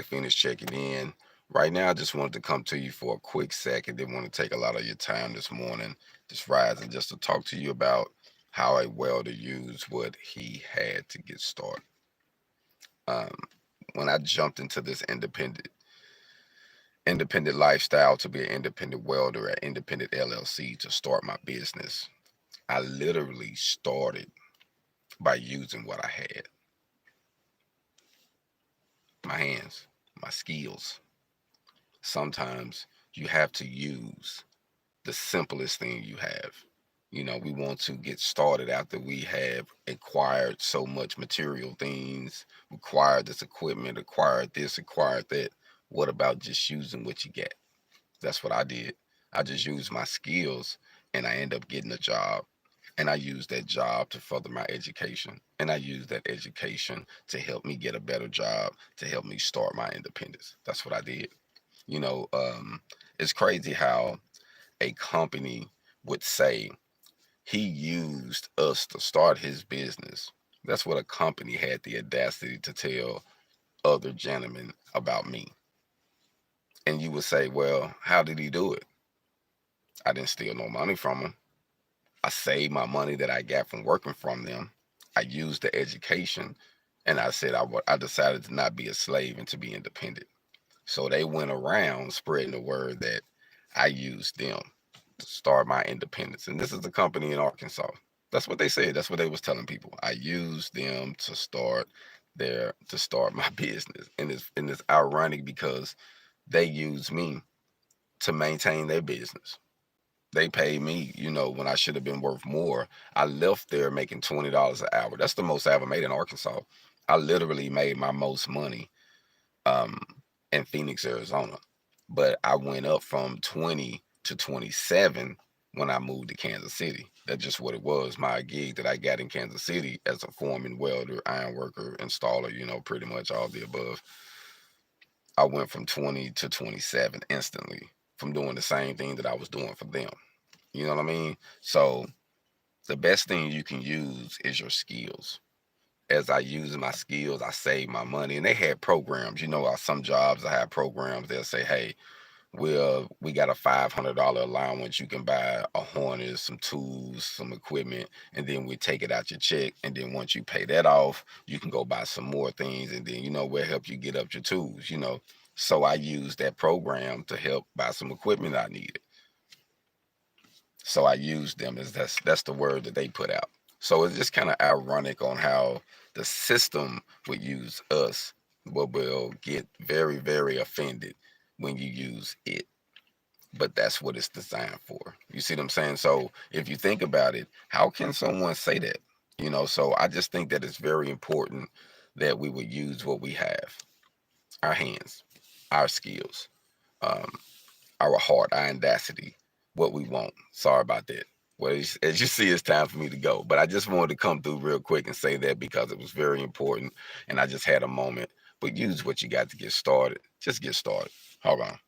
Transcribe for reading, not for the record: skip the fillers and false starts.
Feniks checking in. Right now, I just wanted to come to you for a quick second. Didn't want to take a lot of your time this morning. Just rising just to talk to you about how a welder used what he had to get started. Um, when I jumped into this independent lifestyle to be an independent welder at Independent LLC to start my business, I literally started by using what I had: my hands, my skills. Sometimes you have to use the simplest thing you have. We want to get started after we have acquired so much material things, acquired this equipment, acquired this, acquired that. What about just using what you get? That's what I did. I just used my skills and I end up getting a job. And I used that job to further my education. And I used that education to help me get a better job, to help me start my independence. That's what I did. You know, um, it's crazy how a company would say he used us to start his business. That's what a company had the audacity to tell other gentlemen about me. And you would say, well, how did he do it? I didn't steal no money from him. I saved my money that I got from working from them. I used the education, and I said I decided to not be a slave and to be independent. So they went around spreading the word that I used them to start my independence. And this is a company in Arkansas. That's what they said. That's what they was telling people. I used them to start my business. And it's ironic because they used me to maintain their business. They paid me, when I should have been worth more. I left there making $20 an hour. That's the most I ever made in Arkansas. I literally made my most money um, in Phoenix, Arizona. But I went up from 20 to 27 when I moved to Kansas City. That's just what it was. My gig that I got in Kansas City as a foreman, welder, iron worker, installer, pretty much all the above. I went from 20 to 27 instantly from doing the same thing that I was doing for them. You know what I mean? So the best thing you can use is your skills. As I use my skills, I save my money. And they had programs. Some jobs I have programs. They'll say, hey, we got a $500 allowance. You can buy a harness, some tools, some equipment, and then we take it out your check. And then once you pay that off, you can go buy some more things. And then, we'll help you get up your tools. So I used that program to help buy some equipment I needed. So I used them as that's the word that they put out. So it's just kind of ironic on how the system would use us, but will get very, very offended when you use it. But that's what it's designed for. You see what I'm saying? So if you think about it, how can someone say that? So I just think that it's very important that we would use what we have: our hands, our skills, um, our heart, our audacity, what we want. Sorry about that. Well, as you see, it's time for me to go. But I just wanted to come through real quick and say that because it was very important, and I just had a moment. But use what you got to get started. Just get started. Hold on.